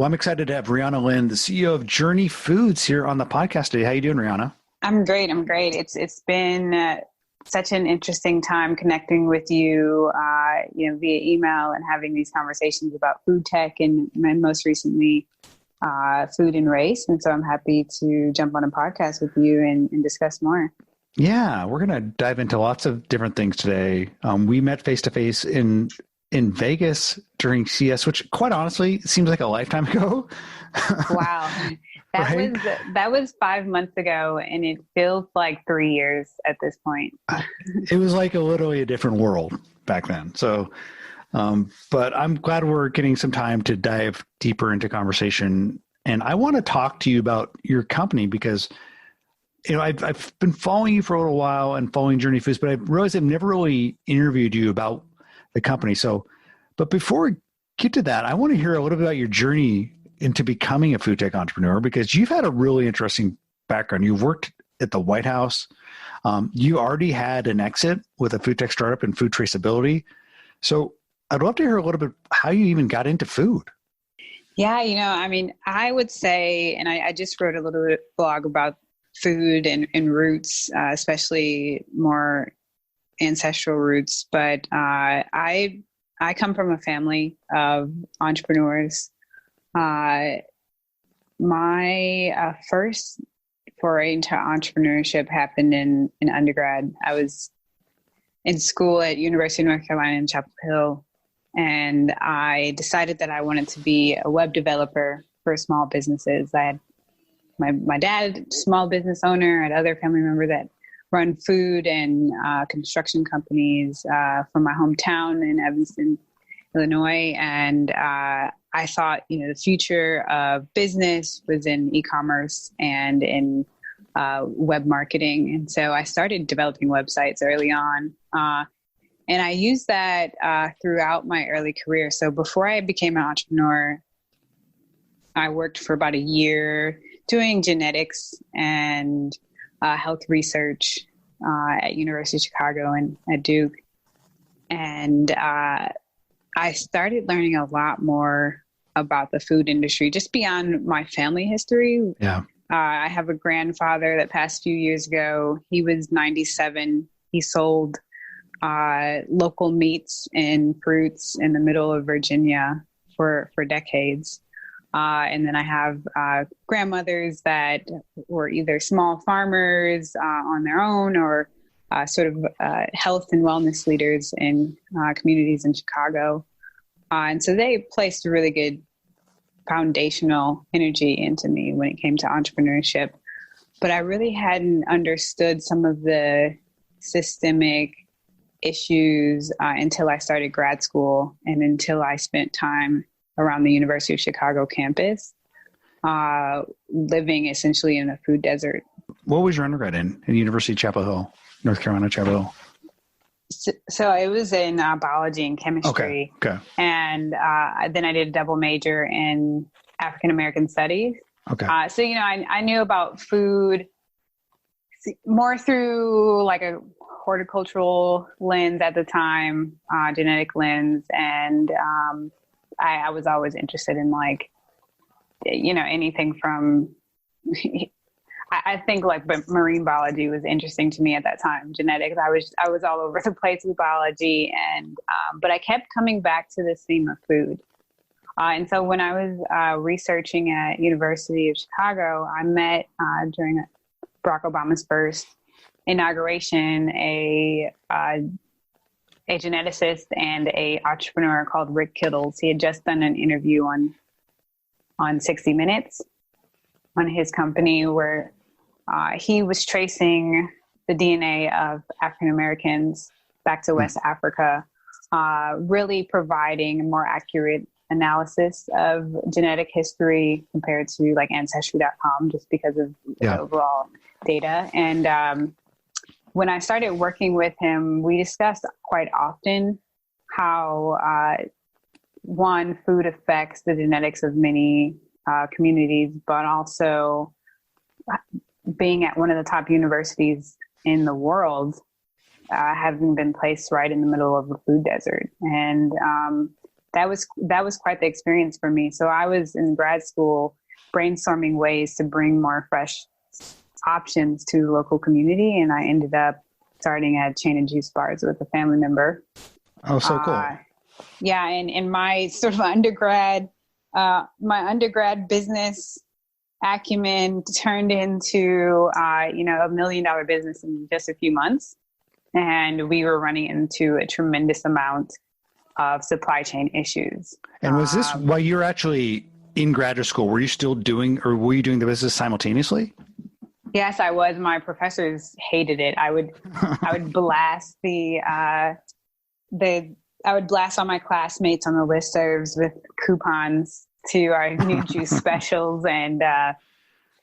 Well, I'm excited to have Riana Lynn, the CEO of Journey Foods, here on the podcast today. How you doing, Riana? I'm great. It's been such an interesting time connecting with you, via email and having these conversations about food tech and most recently food and race. And so I'm happy to jump on a podcast with you and discuss more. Yeah, we're going to dive into lots of different things today. We met face-to-face in Vegas during CS, which quite honestly seems like a lifetime ago. Wow. That was 5 months ago, and it feels like 3 years at this point. It was like literally a different world back then. So, but I'm glad we're getting some time to dive deeper into conversation. And I want to talk to you about your company because, I've been following you for a little while and following Journey Foods, but I realized I've never really interviewed you about the company. So, but before we get to that, I want to hear a little bit about your journey into becoming a food tech entrepreneur, because you've had a really interesting background. You've worked at the White House. You already had an exit with a food tech startup in food traceability. So I'd love to hear a little bit how you even got into food. Yeah, I would say, and I just wrote a little blog about food and roots, especially more ancestral roots. But I come from a family of entrepreneurs. My first foray into entrepreneurship happened in undergrad. I was in school at University of North Carolina in Chapel Hill, and I decided that I wanted to be a web developer for small businesses. I had my dad, small business owner, I had other family members that run food and construction companies from my hometown in Evanston, Illinois. And I thought, the future of business was in e-commerce and in web marketing. And so I started developing websites early on. And I used that throughout my early career. So before I became an entrepreneur, I worked for about a year doing genetics and health research at University of Chicago and at Duke. And I started learning a lot more about the food industry, just beyond my family history. Yeah. I have a grandfather that passed a few years ago. He was 97. He sold local meats and fruits in the middle of Virginia for decades. And then I have grandmothers that were either small farmers on their own or sort of health and wellness leaders in communities in Chicago. And so they placed a really good foundational energy into me when it came to entrepreneurship. But I really hadn't understood some of the systemic issues until I started grad school and until I spent time around the University of Chicago campus, living essentially in a food desert. What was your undergrad in University of Chapel Hill, North Carolina, Chapel Hill? So it was in biology and chemistry. Okay. And then I did a double major in African American studies. Okay. So, I knew about food more through like a horticultural lens at the time, genetic lens. And I was always interested in anything from, I think but marine biology was interesting to me at that time. Genetics, I was all over the place with biology, and but I kept coming back to this theme of food. And so when I was researching at University of Chicago, I met during Barack Obama's first inauguration a geneticist and a entrepreneur called Rick Kittles. He had just done an interview on 60 Minutes on his company where he was tracing the DNA of African Americans back to West Africa, really providing a more accurate analysis of genetic history compared to Ancestry.com, just because of the overall data. And when I started working with him, we discussed quite often how one, food affects the genetics of many communities, but also being at one of the top universities in the world, having been placed right in the middle of a food desert. And that was quite the experience for me. So I was in grad school brainstorming ways to bring more fresh options to the local community. And I ended up starting a chain of juice bars with a family member. Oh, so cool. Yeah. And in my sort of my undergrad business acumen turned into, $1 million business in just a few months. And we were running into a tremendous amount of supply chain issues. And was this while you were actually in graduate school? Were you still doing the business simultaneously? Yes, I was. My professors hated it. I would blast I would blast all my classmates on the listservs with coupons to our new juice specials. And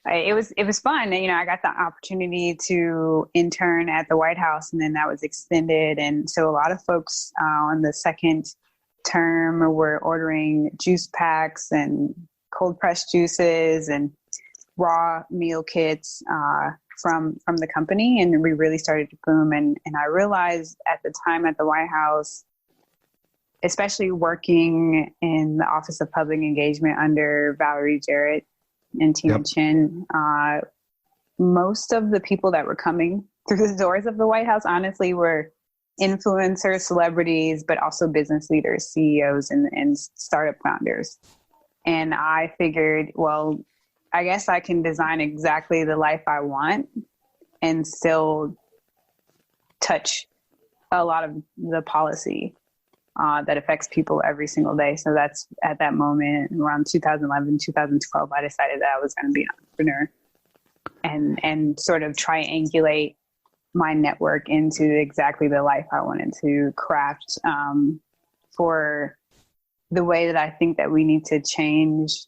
it was fun. I got the opportunity to intern at the White House, and then that was extended. And so a lot of folks on the second term were ordering juice packs and cold pressed juices and raw meal kits from the company. And we really started to boom. And I realized at the time at the White House, especially working in the Office of Public Engagement under Valerie Jarrett and Tina Chin, most of the people that were coming through the doors of the White House, honestly, were influencers, celebrities, but also business leaders, CEOs, and startup founders. And I figured, well, I guess I can design exactly the life I want and still touch a lot of the policy that affects people every single day. So that's at that moment, around 2011, 2012, I decided that I was going to be an entrepreneur and sort of triangulate my network into exactly the life I wanted to craft for the way that I think that we need to change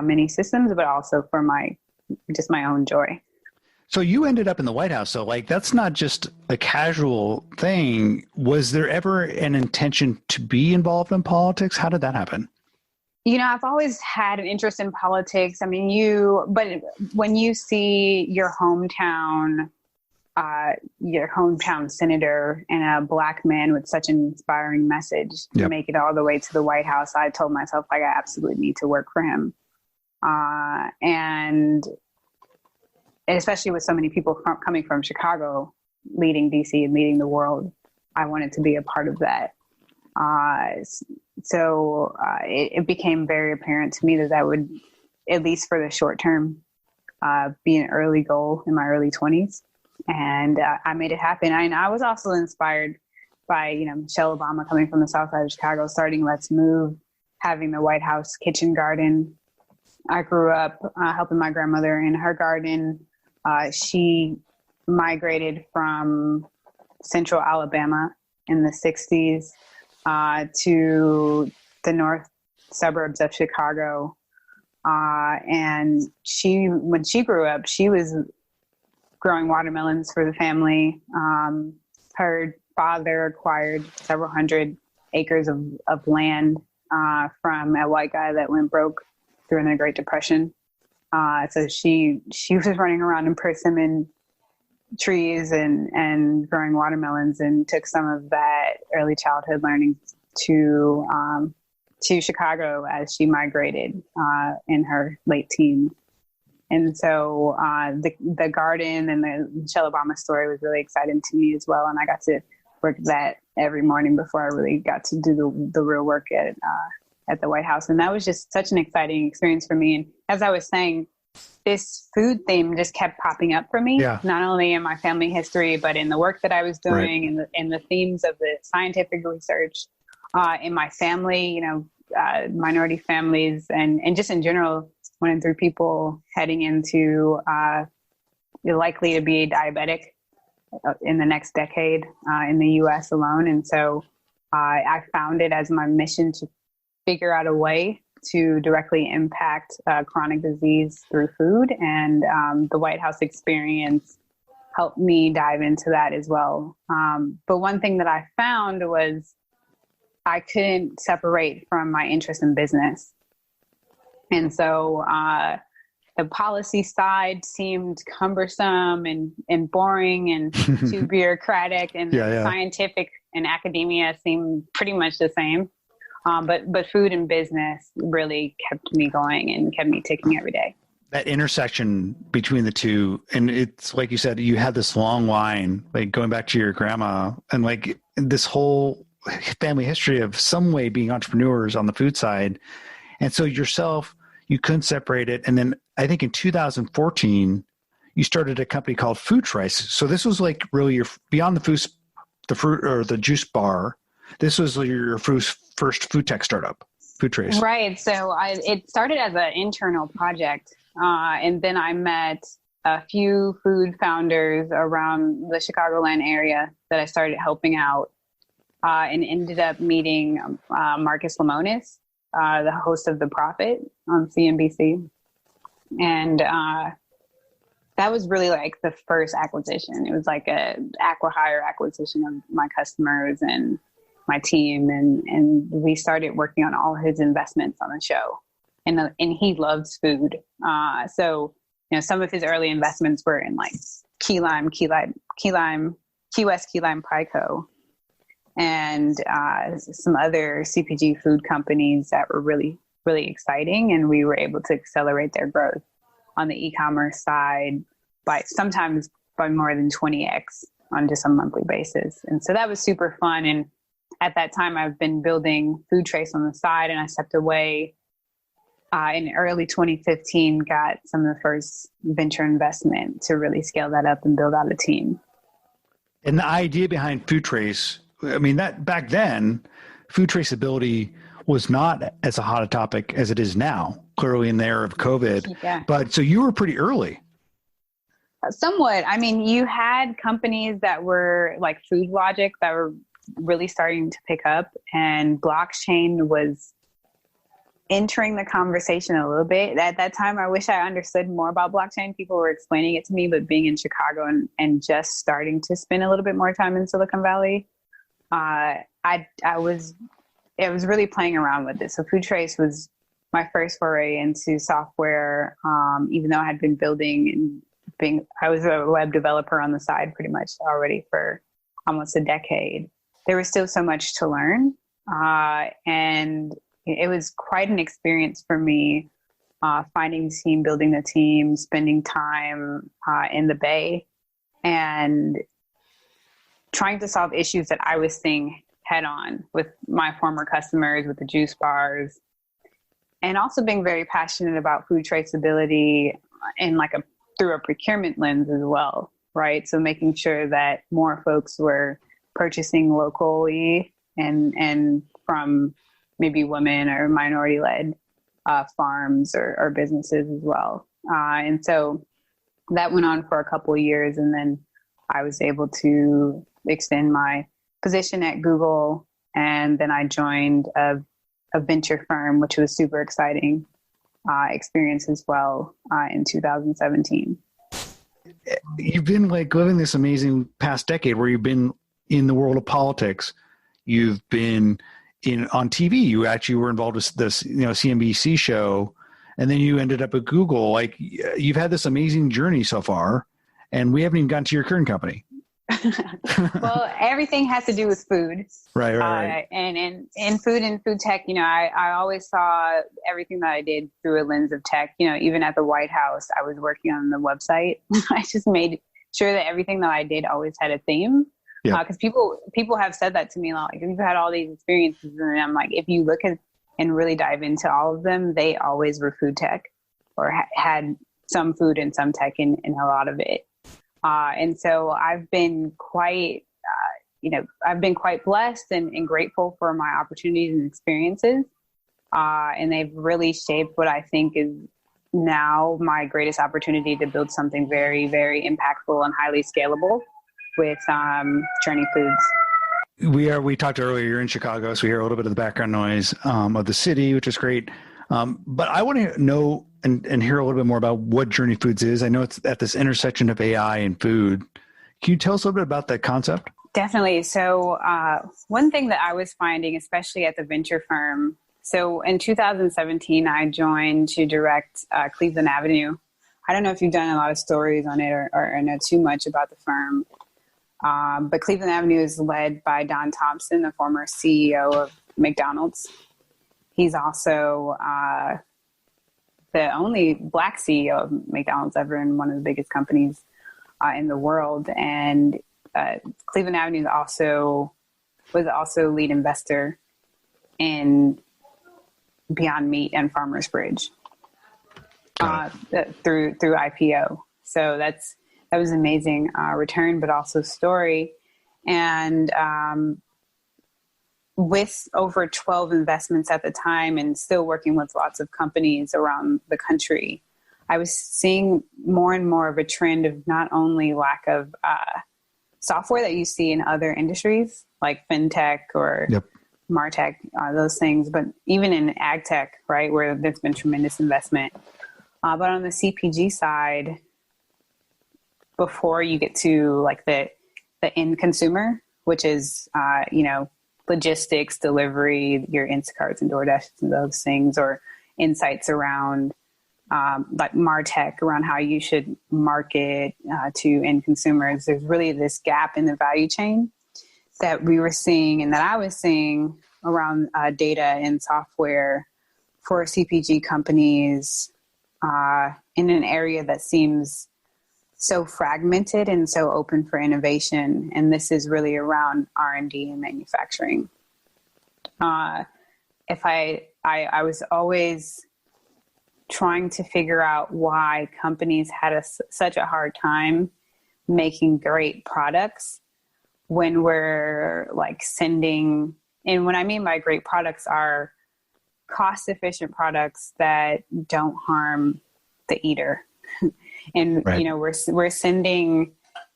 many systems, but also for my own joy. So you ended up in the White House. So that's not just a casual thing. Was there ever an intention to be involved in politics? How did that happen? I've always had an interest in politics. I mean, but when you see your hometown senator and a Black man with such an inspiring message to make it all the way to the White House, I told myself I absolutely need to work for him. And especially with so many people coming from Chicago, leading DC and leading the world, I wanted to be a part of that. So it became very apparent to me that would, at least for the short term, be an early goal in my early 20s. And I made it happen. I was also inspired by, Michelle Obama coming from the South Side of Chicago, starting Let's Move, having the White House kitchen garden. I grew up helping my grandmother in her garden. She migrated from central Alabama in the 60s to the north suburbs of Chicago. And when she grew up, she was growing watermelons for the family. Her father acquired several hundred acres of land from a white guy that went broke during the Great Depression. So she was running around in persimmon trees and growing watermelons, and took some of that early childhood learning to Chicago as she migrated in her late teens. And so the garden and the Michelle Obama story was really exciting to me as well. And I got to work that every morning before I really got to do the real work at the White House. And that was just such an exciting experience for me. And as I was saying, this food theme just kept popping up for me, not only in my family history, but in the work that I was doing, in the themes of the scientific research in my family, minority families, and just in general, 1 in 3 people heading into likely to be diabetic in the next decade in the U.S. alone. And so I found it as my mission to figure out a way to directly impact chronic disease through food. And the White House experience helped me dive into that as well. But one thing that I found was I couldn't separate from my interest in business. And so the policy side seemed cumbersome and boring and too bureaucratic, and scientific and academia seemed pretty much the same. But food and business really kept me going and kept me ticking every day. That intersection between the two, and it's like you said, you had this long line, like going back to your grandma, and like this whole family history of some way being entrepreneurs on the food side. And so yourself, you couldn't separate it. And then I think in 2014, you started a company called Food Trace. So this was like really your beyond the fruit or the juice bar. This was your first food tech startup, Food Trace. Right. So it started as an internal project. And then I met a few food founders around the Chicagoland area that I started helping out, and ended up meeting Marcus Lemonis, the host of The Prophet on CNBC. And that was really like the first acquisition. It was like a acqui-hire acquisition of my customers and my team. And we started working on all his investments on the show. And he loves food. So, some of his early investments were in like Key West Key Lime Pico, and some other CPG food companies that were really, really exciting. And we were able to accelerate their growth on the e-commerce side sometimes by more than 20x on just a monthly basis. And so that was super fun. And at that time, I've been building Food Trace on the side, and I stepped away in early 2015, got some of the first venture investment to really scale that up and build out a team. And the idea behind Food Trace, I mean, that back then, food traceability was not as a hot a topic as it is now, clearly in the era of COVID. Yeah. But so you were pretty early. Somewhat. I mean, you had companies that were like Food Logic that were really starting to pick up, and blockchain was entering the conversation a little bit. At that time, I wish I understood more about blockchain. People were explaining it to me, but being in Chicago and just starting to spend a little bit more time in Silicon Valley, it was really playing around with it. So Food Trace was my first foray into software. Even though I had been I was a web developer on the side pretty much already for almost a decade. There was still so much to learn. And it was quite an experience for me, finding the team, building the team, spending time in the Bay, and trying to solve issues that I was seeing head on with my former customers, with the juice bars, and also being very passionate about food traceability and through a procurement lens as well, right? So making sure that more folks were purchasing locally and from maybe women or minority-led farms or businesses as well. And so that went on for a couple of years, and then I was able to extend my position at Google, and then I joined a venture firm, which was super exciting experience as well in 2017. You've been like living this amazing past decade where you've been in the world of politics. You've been on TV. You actually were involved with this, CNBC show, and then you ended up at Google. Like, you've had this amazing journey so far, and we haven't even gotten to your current company. Well, everything has to do with food. Right. And in food and food tech, I always saw everything that I did through a lens of tech. Even at the White House, I was working on the website. I just made sure that everything that I did always had a theme. Yeah. Because people have said that to me, like, you've had all these experiences, and I'm like, if you look at and really dive into all of them, they always were food tech or had some food and some tech in a lot of it. And so I've been quite, blessed and grateful for my opportunities and experiences. And they've really shaped what I think is now my greatest opportunity to build something very, very impactful and highly scalable with Journey Foods. We talked earlier, you're in Chicago, so we hear a little bit of the background noise of the city, which is great. But I want to know and hear a little bit more about what Journey Foods is. I know it's at this intersection of AI and food. Can you tell us a little bit about that concept? Definitely. So one thing that I was finding, especially at the venture firm, so in 2017, I joined to direct Cleveland Avenue. I don't know if you've done a lot of stories on it or know too much about the firm. But Cleveland Avenue is led by Don Thompson, the former CEO of McDonald's. He's also the only Black CEO of McDonald's ever, and one of the biggest companies in the world. And Cleveland Avenue was also lead investor in Beyond Meat and Farmers Bridge through IPO. So that was amazing return, but also story. And with over 12 investments at the time and still working with lots of companies around the country, I was seeing more and more of a trend of not only lack of software that you see in other industries like fintech or MarTech, those things, but even in ag tech, right, where there's been tremendous investment. But on the CPG side, before you get to like the end consumer, which is, logistics, delivery, your Instacarts and DoorDashes and those things, or insights around like MarTech, around how you should market to end consumers. There's really this gap in the value chain that we were seeing and that I was seeing around data and software for CPG companies in an area that seems so fragmented and so open for innovation. And this is really around R&D and manufacturing. I was always trying to figure out why companies had such a hard time making great products when we're like sending, and what I mean by great products are cost efficient products that don't harm the eater. And, right. We're sending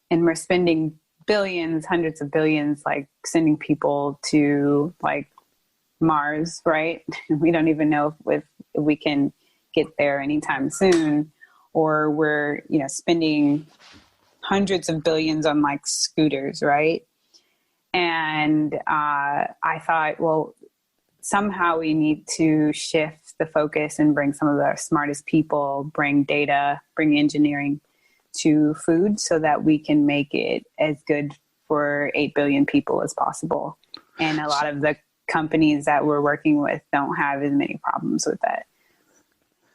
and we're spending billions, hundreds of billions, like sending people to like Mars, right? We don't even know if we can get there anytime soon, or we're, spending hundreds of billions on like scooters, right? And I thought, well, somehow we need to shift the focus and bring some of the smartest people, bring data, bring engineering to food so that we can make it as good for 8 billion people as possible. And a lot of the companies that we're working with don't have as many problems with that.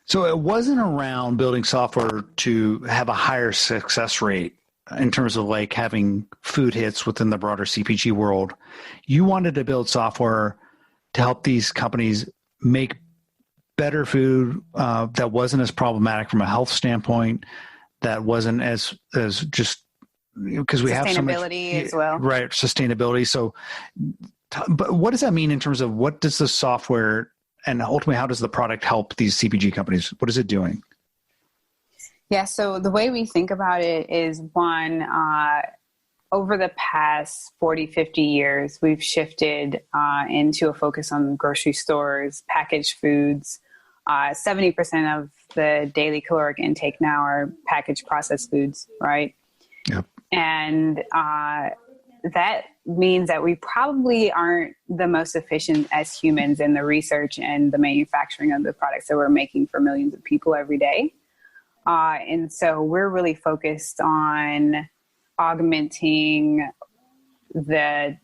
So it wasn't around building software to have a higher success rate in terms of like having food hits within the broader CPG world. You wanted to build software to help these companies make better food that wasn't as problematic from a health standpoint, that wasn't as just because we have so much sustainability as well, right? Sustainability. So, but what does that mean in terms of what does the software and ultimately how does the product help these CPG companies? What is it doing? Yeah. So the way we think about it is one, over the past 40, 50 years, we've shifted into a focus on grocery stores, packaged foods. 70% of the daily caloric intake now are packaged processed foods, right? Yep. And that means that we probably aren't the most efficient as humans in the research and the manufacturing of the products that we're making for millions of people every day. And so we're really focused on augmenting the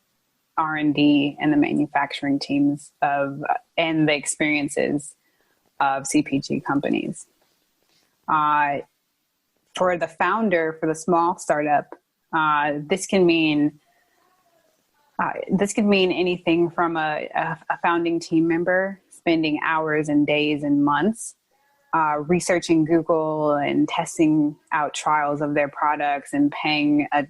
R&D and the manufacturing teams and the experiences of CPG companies. For the founder, for the small startup, this could mean anything from a founding team member spending hours and days and months researching Google and testing out trials of their products and paying a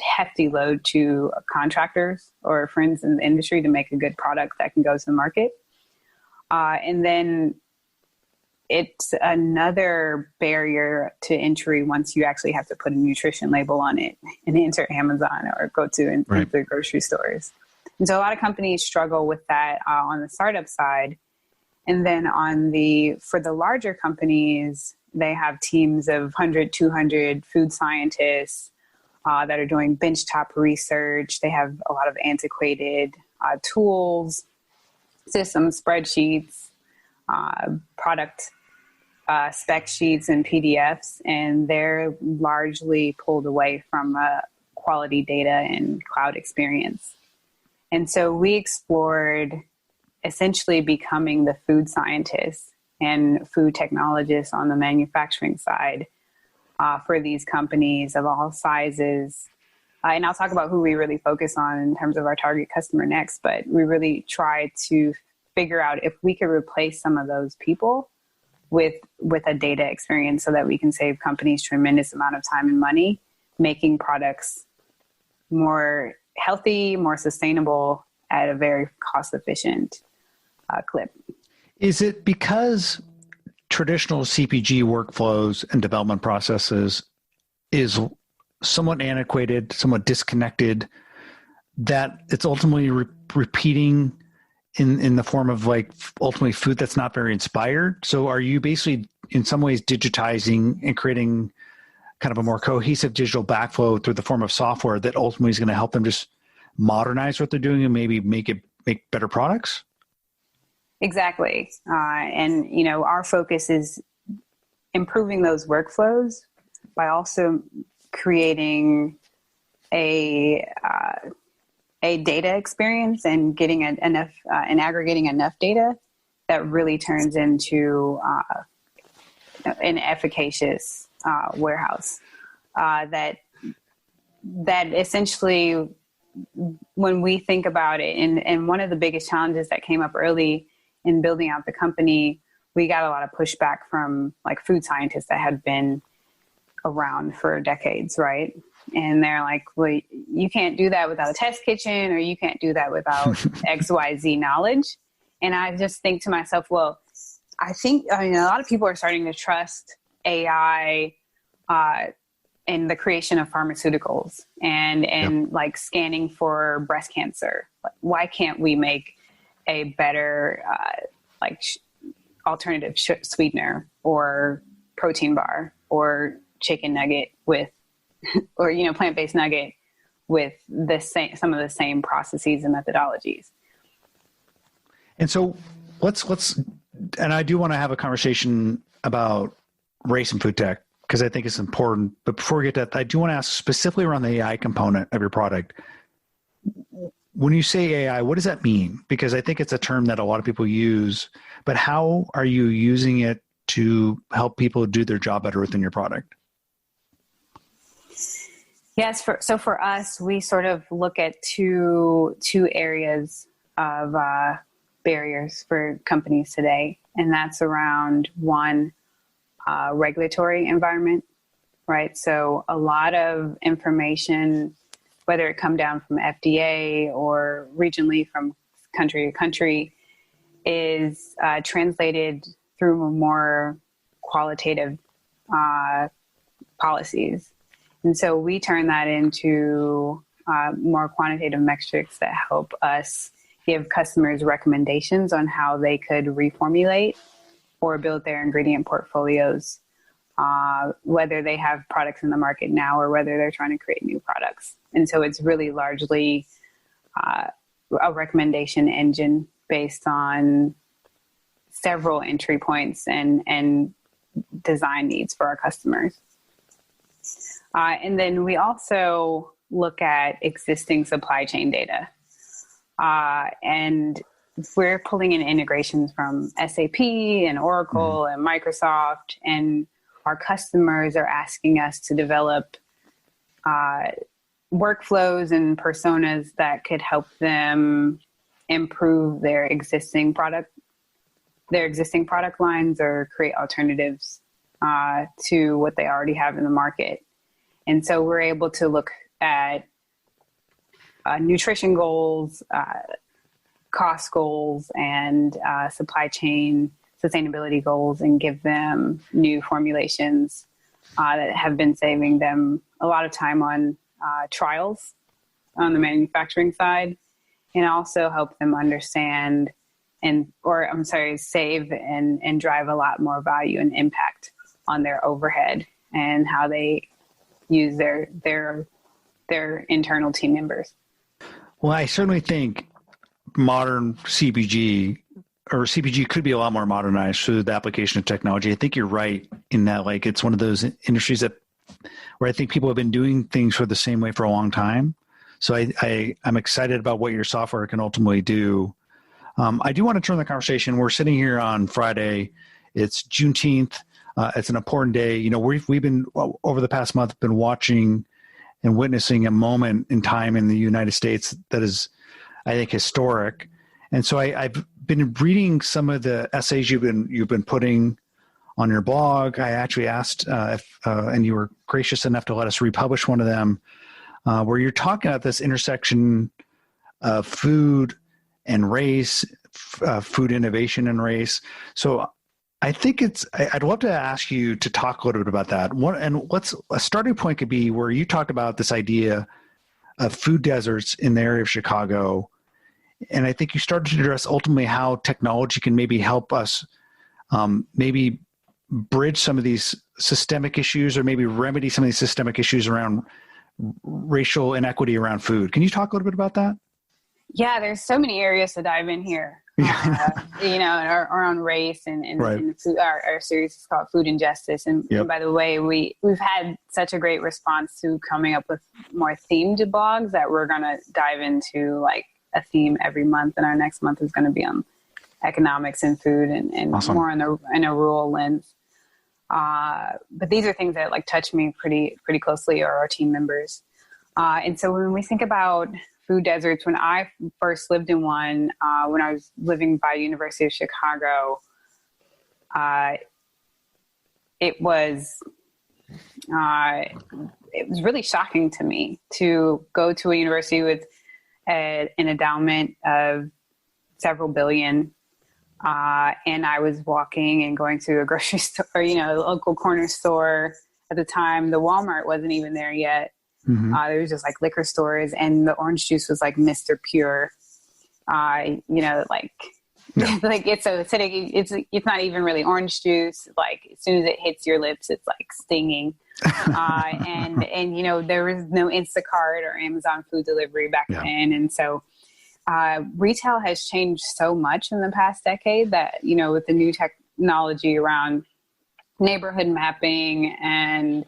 hefty load to contractors or friends in the industry to make a good product that can go to the market. And then it's another barrier to entry once you actually have to put a nutrition label on it and enter Amazon or go to enter grocery stores. And so a lot of companies struggle with that on the startup side. And then for the larger companies, they have teams of 100, 200 food scientists that are doing benchtop research. They have a lot of antiquated tools, systems, spreadsheets, product spec sheets and PDFs, and they're largely pulled away from quality data and cloud experience. And so we explored essentially becoming the food scientists and food technologists on the manufacturing side for these companies of all sizes. And I'll talk about who we really focus on in terms of our target customer next, but we really try to figure out if we could replace some of those people with a data experience so that we can save companies tremendous amount of time and money making products more healthy, more sustainable at a very cost efficient clip. Is it because traditional CPG workflows and development processes is somewhat antiquated, somewhat disconnected, that it's ultimately repeating in the form of like ultimately food that's not very inspired? So are you basically in some ways digitizing and creating kind of a more cohesive digital backflow through the form of software that ultimately is going to help them just modernize what they're doing and maybe make better products? Exactly. And, our focus is improving those workflows by also creating a data experience and getting enough and aggregating enough data that really turns into an efficacious warehouse that essentially, when we think about it, and one of the biggest challenges that came up early in building out the company, we got a lot of pushback from like food scientists that had been around for decades, right? And they're like, well, you can't do that without a test kitchen, or you can't do that without XYZ knowledge. And I just think to myself, well, a lot of people are starting to trust AI in the creation of pharmaceuticals and like scanning for breast cancer. Why can't we make a better alternative sweetener or protein bar or chicken nugget with, or plant-based nugget with some of the same processes and methodologies? And so let's and I do want to have a conversation about race and food tech because I think it's important. But before we get to that, I do want to ask specifically around the AI component of your product. When you say AI, what does that mean? Because I think it's a term that a lot of people use, but how are you using it to help people do their job better within your product? Yes. So for us, we sort of look at two areas of barriers for companies today. And that's around one, regulatory environment, right? So a lot of information, whether it come down from FDA or regionally from country to country, is translated through more qualitative policies. And so we turn that into more quantitative metrics that help us give customers recommendations on how they could reformulate or build their ingredient portfolios, whether they have products in the market now or whether they're trying to create new products. And so it's really largely a recommendation engine based on several entry points and design needs for our customers. And then we also look at existing supply chain data. And we're pulling in integrations from SAP and Oracle and Microsoft, and our customers are asking us to develop workflows and personas that could help them improve their existing product lines or create alternatives to what they already have in the market. And so we're able to look at nutrition goals, cost goals, and supply chain sustainability goals, and give them new formulations that have been saving them a lot of time on trials on the manufacturing side, and also help them understand save and drive a lot more value and impact on their overhead and how they use their internal team members. Well, I certainly think modern CPG could be a lot more modernized through the application of technology. I think you're right in that, like, it's one of those industries where I think people have been doing things for the same way for a long time. So I'm excited about what your software can ultimately do. I do want to turn the conversation. We're sitting here on Friday. It's Juneteenth. It's an important day. You know, we've been over the past month been watching and witnessing a moment in time in the United States that is, I think, historic. And so I've been reading some of the essays you've been putting on your blog. I actually asked and you were gracious enough to let us republish one of them, where you're talking about this intersection of food and race, food innovation and race. So I think I'd love to ask you to talk a little bit about that. What's a starting point could be where you talked about this idea of food deserts in the area of Chicago. And I think you started to address ultimately how technology can maybe help us maybe bridge some of these systemic issues or maybe remedy some of these systemic issues around racial inequity around food. Can you talk a little bit about that? Yeah, there's so many areas to dive in here. Around race and right. And food. Our series is called Food Injustice. And by the way, we've had such a great response to coming up with more themed blogs that we're going to dive into like a theme every month. And our next month is going to be on economics and food and awesome. More in a rural lens. But these are things that like touch me pretty closely, or our team members. And so when we think about food deserts, when I first lived in one, when I was living by University of Chicago, it was really shocking to me to go to a university with an endowment of several billion. And I was walking and going to a grocery store, a local corner store at the time. The Walmart wasn't even there yet. Mm-hmm. There was just like liquor stores, and the orange juice was like Mr. Pure. Like it's so acidic. It's not even really orange juice. Like as soon as it hits your lips, it's like stinging. And there was no Instacart or Amazon food delivery back then, and so retail has changed so much in the past decade that with the new technology around neighborhood mapping and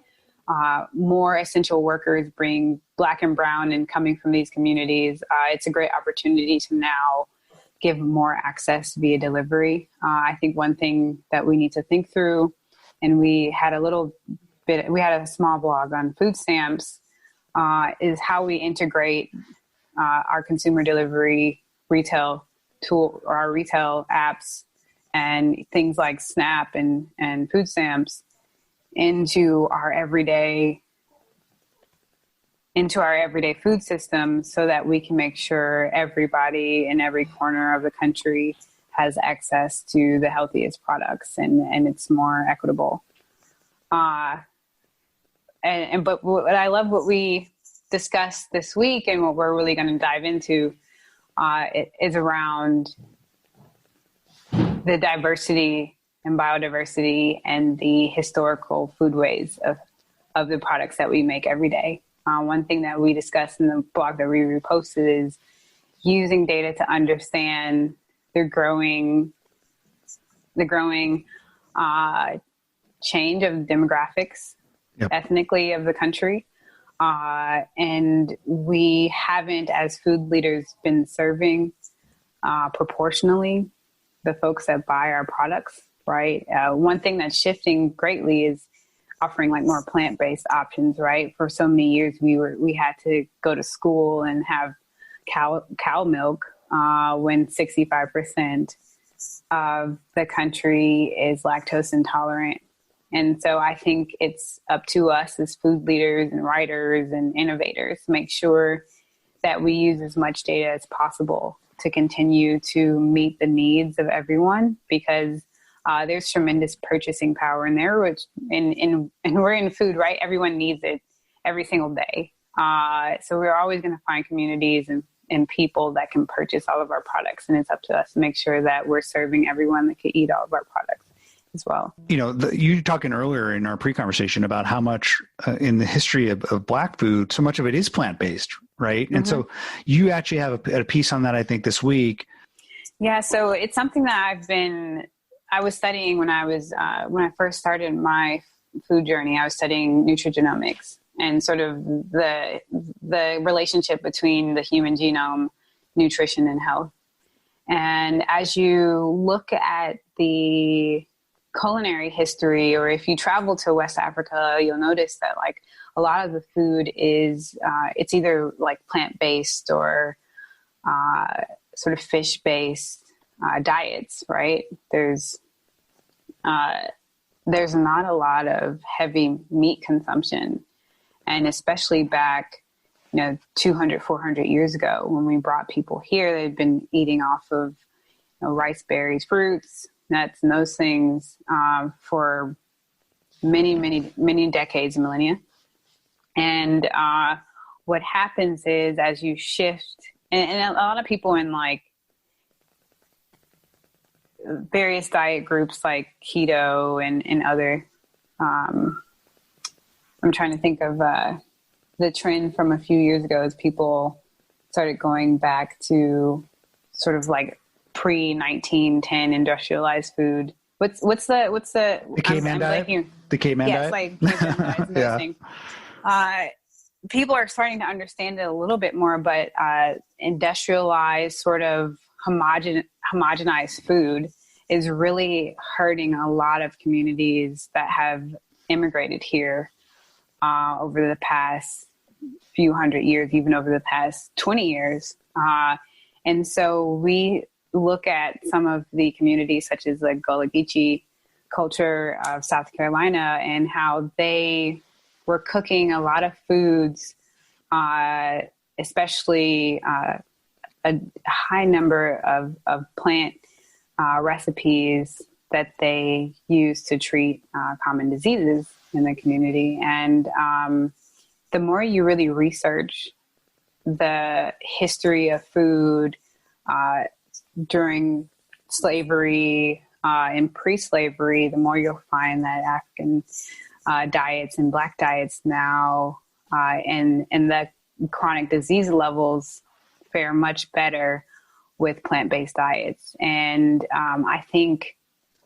more essential workers being Black and brown and coming from these communities, it's a great opportunity to now give more access via delivery. I think one thing that we need to think through, and we had a small blog on food stamps, is how we integrate our consumer delivery retail tool, or our retail apps and things like SNAP and food stamps into our everyday food system, so that we can make sure everybody in every corner of the country has access to the healthiest products and it's more equitable. But what I love what we discussed this week and what we're really going to dive into is around the diversity and biodiversity and the historical foodways of the products that we make every day. One thing that we discussed in the blog that we reposted is using data to understand the growing change of demographics ethnically of the country. And we haven't, as food leaders, been serving proportionally the folks that buy our products, right? One thing that's shifting greatly is offering like more plant-based options, right? For so many years, we had to go to school and have cow milk when 65% of the country is lactose intolerant. And so I think it's up to us as food leaders and writers and innovators to make sure that we use as much data as possible to continue to meet the needs of everyone, because there's tremendous purchasing power in there, and we're in food, right? Everyone needs it every single day. So we're always going to find communities and people that can purchase all of our products. And it's up to us to make sure that we're serving everyone that can eat all of our products as well. You talking earlier in our pre-conversation about how much in the history of Black food, so much of it is plant-based, right? Mm-hmm. And so you actually have a piece on that, I think, this week. Yeah, so it's something that I was studying when I first started my food journey. I was studying nutrigenomics and sort of the relationship between the human genome, nutrition, and health. And as you look at the culinary history, or if you travel to West Africa, you'll notice that like a lot of the food is, it's either like plant-based or sort of fish-based diets, right? There's not a lot of heavy meat consumption. And especially back, 200, 400 years ago, when we brought people here, they'd been eating off of rice, berries, fruits, nuts, and those things for many, many, many decades, millennia. And what happens is as you shift, and a lot of people in like various diet groups like keto and other, I'm trying to think of the trend from a few years ago as people started going back to sort of like pre-1910 industrialized food. What's the caveman diet? The caveman diet? Yes, like caveman diets and those things. People are starting to understand it a little bit more, but industrialized sort of homogenized food is really hurting a lot of communities that have immigrated here over the past few hundred years, even over the past 20 years. And so we look at some of the communities such as the Gullah Geechee culture of South Carolina and how they were cooking a lot of foods, especially a high number of plant recipes that they use to treat common diseases in the community. And the more you really research the history of food during slavery and pre-slavery, the more you'll find that African diets and Black diets now and the chronic disease levels fare much better with plant-based diets. And I think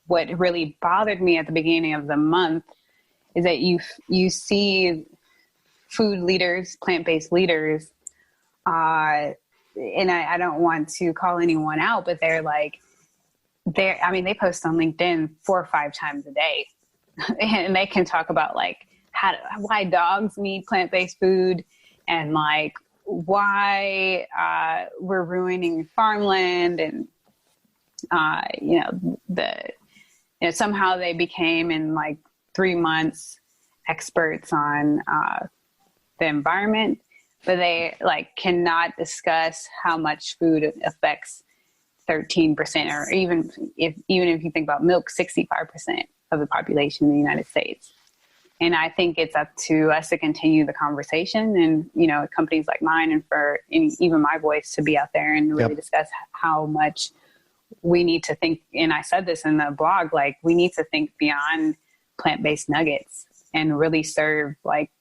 what really bothered me at the beginning of the month is that you see food leaders, plant-based leaders, and I don't want to call anyone out, but they post on LinkedIn 4 or 5 times a day, and they can talk about like why dogs need plant-based food and like why we're ruining farmland, and somehow they became in like 3 months experts on the environment, but they like cannot discuss how much food affects 13%, or even if you think about milk, 65% of the population in the United States. And I think it's up to us to continue the conversation, and companies like mine and even my voice to be out there and really discuss how much we need to think. And I said this in the blog, like we need to think beyond plant-based nuggets and really serve like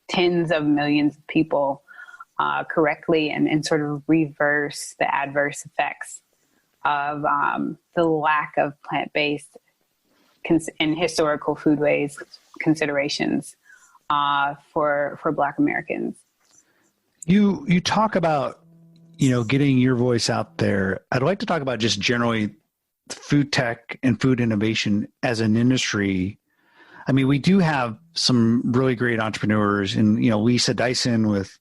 tens of millions of people correctly and sort of reverse the adverse effects of the lack of plant-based and historical foodways considerations for Black Americans. You talk about, getting your voice out there. I'd like to talk about just generally food tech and food innovation as an industry. I mean, we do have some really great entrepreneurs, and Lisa Dyson with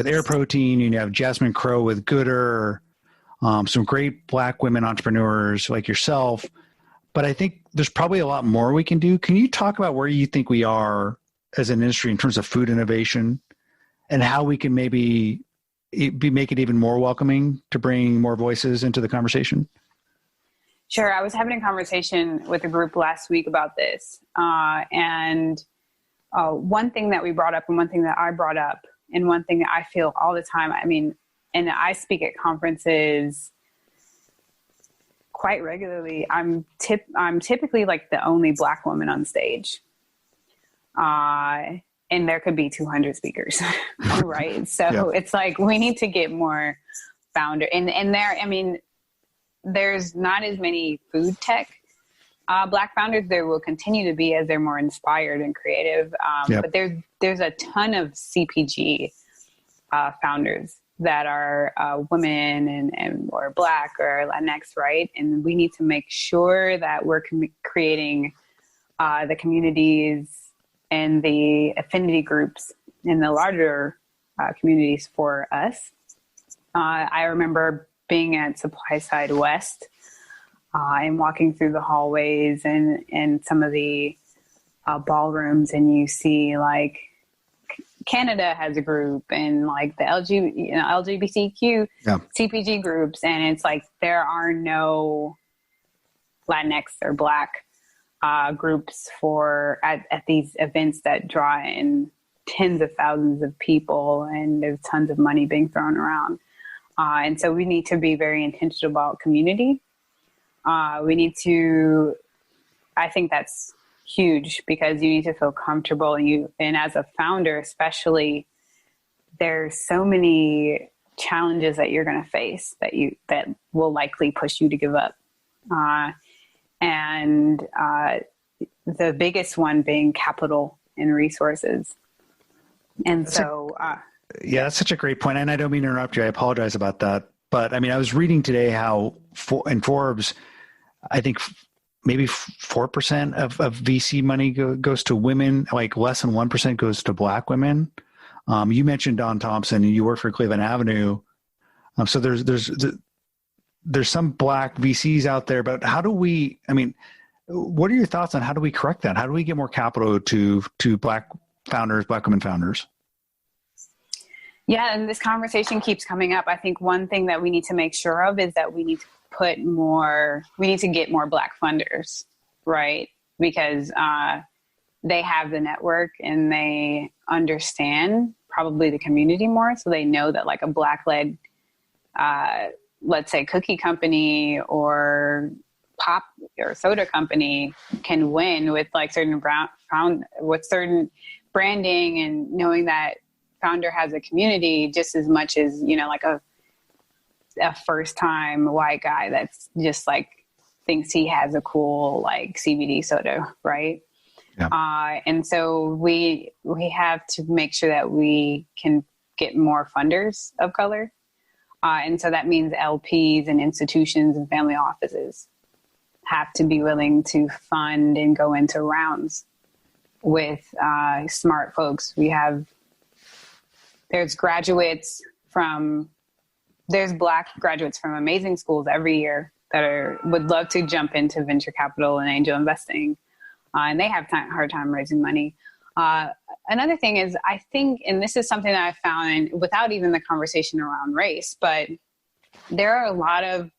Air Protein, and you have Jasmine Crowe with Gooder, some great Black women entrepreneurs like yourself. But I think there's probably a lot more we can do. Can you talk about where you think we are as an industry in terms of food innovation and how we can maybe make it even more welcoming to bring more voices into the conversation? Sure. I was having a conversation with a group last week about this. And one thing that we brought up and one thing that I brought up and one thing that I feel all the time, and I speak at conferences quite regularly. I'm typically like the only Black woman on stage. And there could be 200 speakers, right? So It's like, we need to get more founder and there's not as many food tech Black founders. There will continue to be as they're more inspired and creative. But there's a ton of CPG founders that are women and or Black or Latinx, right? And we need to make sure that we're creating the communities and the affinity groups in the larger communities for us. I remember being at Supply Side West and walking through the hallways and some of the ballrooms, and you see like Canada has a group and like the LGBTQ CPG groups. And it's like, there are no Latinx or Black groups at these events that draw in tens of thousands of people, and there's tons of money being thrown around. And so we need to be very intentional about community. I think that's huge, because you need to feel comfortable, and as a founder especially, there's so many challenges that you're going to face that will likely push you to give up. And the biggest one being capital and resources. And yeah, that's such a great point. And I don't mean to interrupt you. I apologize about that. But I mean, I was reading today how in Forbes, I think maybe 4% of VC money goes to women, like less than 1% goes to Black women. You mentioned Don Thompson, and you work for Cleveland Avenue. So there's some Black VCs out there, but what are your thoughts on how do we correct that? How do we get more capital to Black founders, Black women founders? Yeah, and this conversation keeps coming up. I think one thing that we need to make sure of is that we need to get more Black funders, right? Because they have the network and they understand probably the community more. So they know that like a Black-led, let's say cookie company or pop or soda company can win with like certain branding, and knowing that founder has a community just as much as, like a first time white guy that's just like thinks he has a cool like CBD soda, right? Yeah. And so we have to make sure that we can get more funders of color. And so that means LPs and institutions and family offices have to be willing to fund and go into rounds with smart folks. There's Black graduates from amazing schools every year that would love to jump into venture capital and angel investing, and they have hard time raising money. Another thing is, I think, and this is something that I found without even the conversation around race, but there are a lot of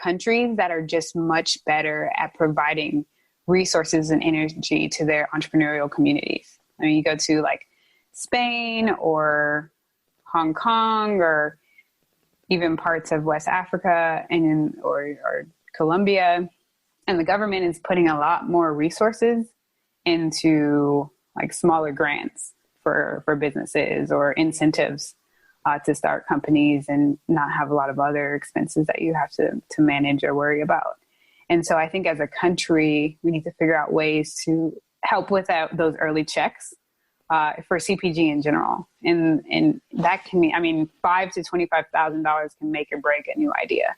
countries that are just much better at providing resources and energy to their entrepreneurial communities. I mean, you go to like Spain or Hong Kong or even parts of West Africa or Colombia, and the government is putting a lot more resources into like smaller grants for businesses or incentives to start companies and not have a lot of other expenses that you have to manage or worry about. And so I think as a country, we need to figure out ways to help with those early checks for CPG in general. And that can mean, $5,000 to $25,000 can make or break a new idea,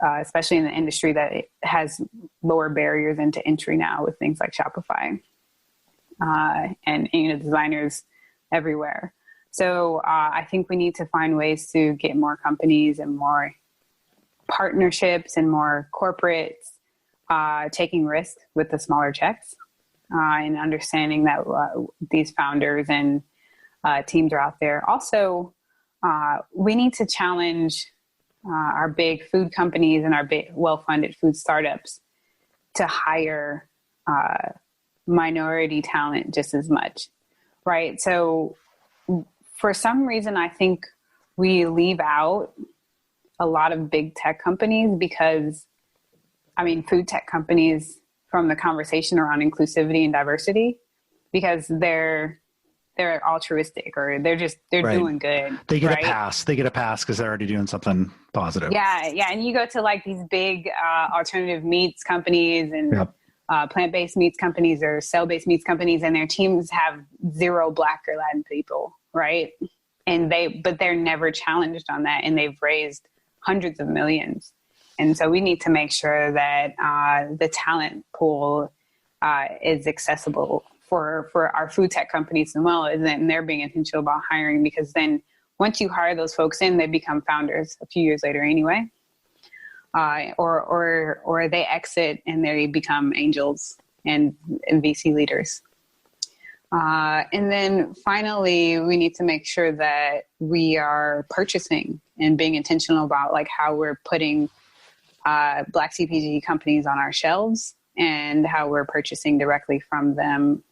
especially in the industry that it has lower barriers into entry now with things like Shopify and designers everywhere. So I think we need to find ways to get more companies and more partnerships and more corporates taking risks with the smaller checks and understanding that these founders and teams are out there. Also, we need to challenge our big food companies and our big well-funded food startups to hire minority talent just as much, right? So for some reason, I think we leave out a lot of big tech companies because, food tech companies, from the conversation around inclusivity and diversity, because they're altruistic or they're right. Doing good. They get a pass. They get a pass because they're already doing something positive. Yeah. And you go to like these big alternative meats companies and plant-based meats companies or cell-based meats companies, and their teams have 0 Black or Latin people, right? but they're never challenged on that, and they've raised hundreds of millions. And so we need to make sure that the talent pool is accessible for our food tech companies as well, and they're being intentional about hiring, because then once you hire those folks in, they become founders a few years later anyway, or they exit and they become angels and VC leaders. And then finally, we need to make sure that we are purchasing and being intentional about like how we're putting Black CPG companies on our shelves and how we're purchasing directly from them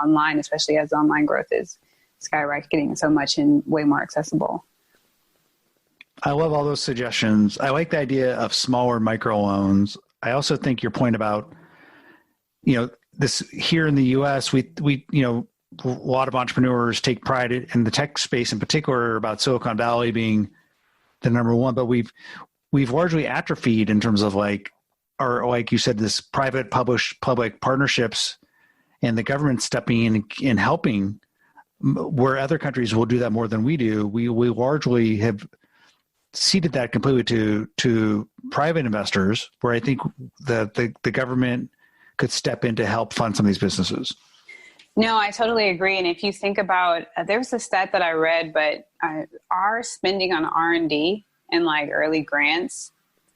online, especially as online growth is skyrocketing so much and way more accessible. I love all those suggestions. I like the idea of smaller micro loans. I also think your point about, this here in the US, we a lot of entrepreneurs take pride in the tech space in particular about Silicon Valley being the number one, but we've largely atrophied in terms of like you said, this private public partnerships and the government stepping in and helping, where other countries will do that more than we do. We largely have ceded that completely to private investors, where I think the government could step in to help fund some of these businesses. No, I totally agree. And if you think about, there's a stat that I read, but our spending on R&D and like early grants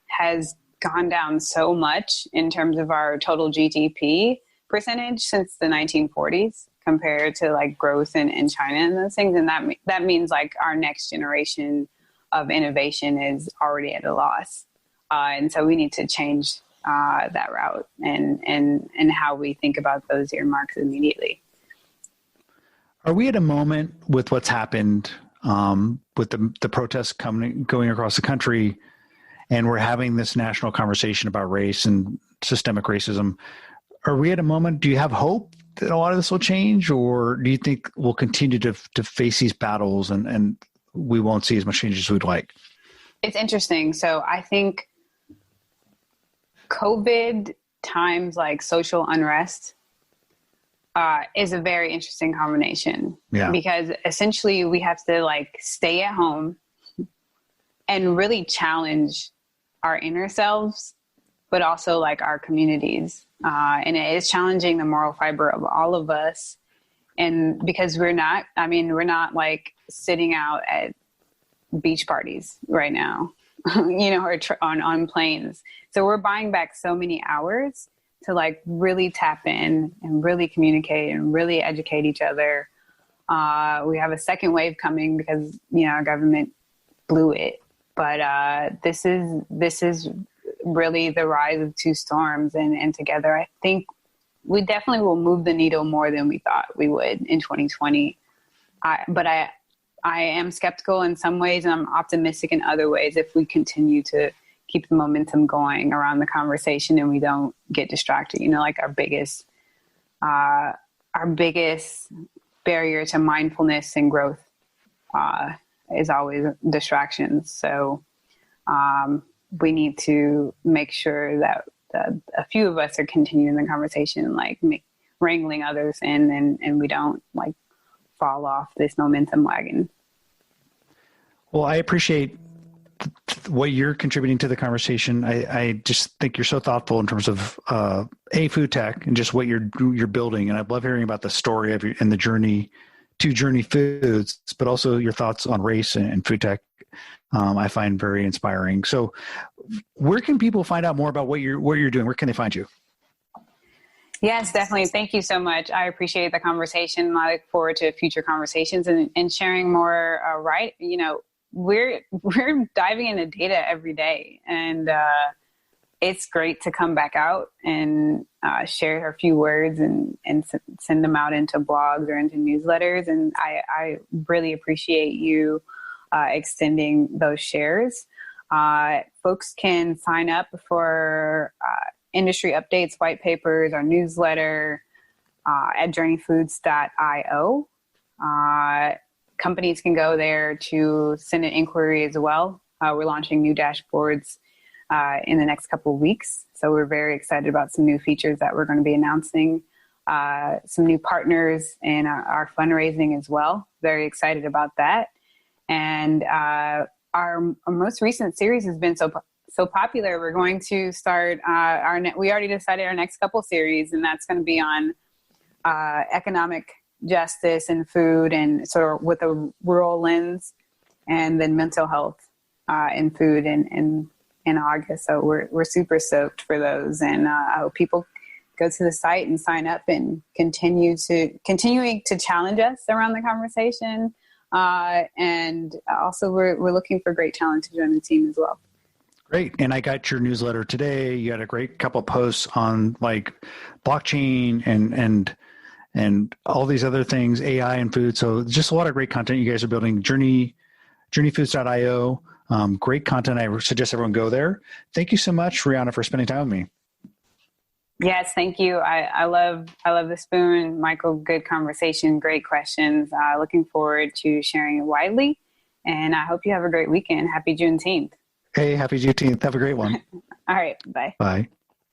has gone down so much in terms of our total GDP percentage since the 1940s compared to like growth in China and those things. And that means like our next generation of innovation is already at a loss. And so we need to change that route and how we think about those earmarks immediately. Are we at a moment with what's happened with the protests going across the country, and we're having this national conversation about race and systemic racism? Are we at a moment, do you have hope that a lot of this will change, or do you think we'll continue to face these battles and we won't see as much change as we'd like? It's interesting. So I think COVID times like social unrest is a very interesting combination. Yeah. Because essentially we have to like stay at home and really challenge our inner selves, but also like our communities. And it is challenging the moral fiber of all of us. And because we're not like sitting out at beach parties right now, or on planes. So we're buying back so many hours to like really tap in and really communicate and really educate each other. We have a second wave coming because, our government blew it. But this is really the rise of two storms. And together, I think we definitely will move the needle more than we thought we would in 2020. But I am skeptical in some ways, and I'm optimistic in other ways if we continue to keep the momentum going around the conversation and we don't get distracted. Like our biggest barrier to mindfulness and growth is always distractions. So we need to make sure that a few of us are continuing the conversation, like wrangling others in, and we don't like fall off this momentum wagon. Well, I appreciate what you're contributing to the conversation. I just think you're so thoughtful in terms of food tech and just what you're building. And I love hearing about the story of and the journey to Journey Foods, but also your thoughts on race and food tech. I find very inspiring. So, where can people find out more about what you're doing? Where can they find you? Yes, definitely. Thank you so much. I appreciate the conversation. I look forward to future conversations and sharing more. We're diving into data every day, and it's great to come back out and share a few words and send them out into blogs or into newsletters. And I really appreciate you extending those shares. Folks can sign up for industry updates, white papers, our newsletter at journeyfoods.io. Companies can go there to send an inquiry as well. We're launching new dashboards in the next couple of weeks. So we're very excited about some new features that we're going to be announcing, some new partners in our fundraising as well. Very excited about that. And our most recent series has been so popular. We're going to start we already decided our next couple series, and that's going to be on economic justice and food, and sort of with a rural lens, and then mental health and food in August. So we're super stoked for those, and I hope people go to the site and sign up and continuing to challenge us around the conversation. And also we're looking for great talent to join the team as well. Great. And I got your newsletter today. You had a great couple of posts on like blockchain and all these other things, AI and food. So just a lot of great content you guys are building. Journeyfoods.io. Great content. I suggest everyone go there. Thank you so much, Riana, for spending time with me. Yes, thank you. I love the spoon, Michael. Good conversation, great questions. Looking forward to sharing it widely, and I hope you have a great weekend. Happy Juneteenth. Hey, happy Juneteenth. Have a great one. All right, bye. Bye.